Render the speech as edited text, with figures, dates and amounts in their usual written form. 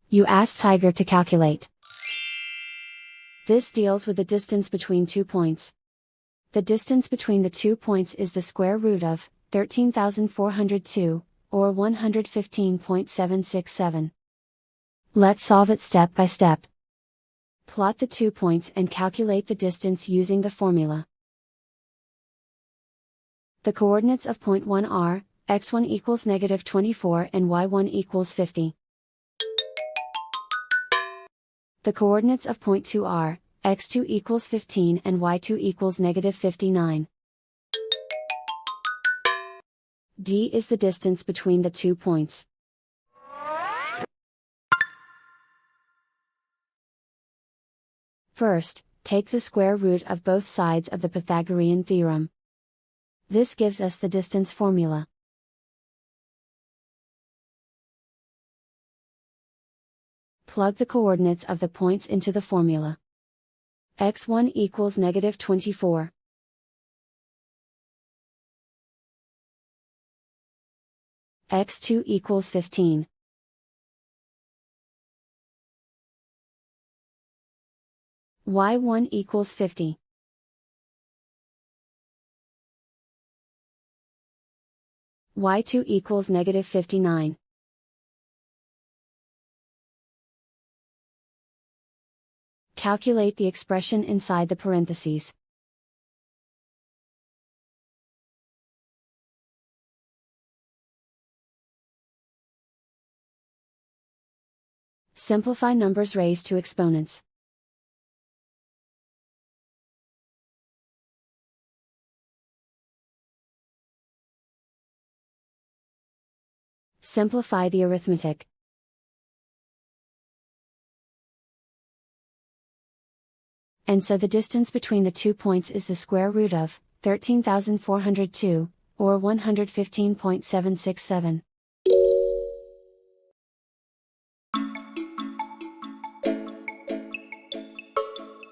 You ask Tiger to calculate. This deals with the distance between 2 points. The distance between the 2 points is the square root of 13,402, or 115.767. Let's solve it step by step. Plot the 2 points and calculate the distance using the formula. The coordinates of point 1 are, x1 equals -24 and y1 equals 50. The coordinates of point 2 are, x2 equals 15 and y2 equals -59. D is the distance between the 2 points. First, take the square root of both sides of the Pythagorean theorem. This gives us the distance formula. Plug the coordinates of the points into the formula. x1 equals -24. x2 equals 15. y1 equals 50. y2 equals -59. Calculate the expression inside the parentheses. Simplify numbers raised to exponents. Simplify the arithmetic. And so the distance between the 2 points is the square root of 13,402, or 115.767.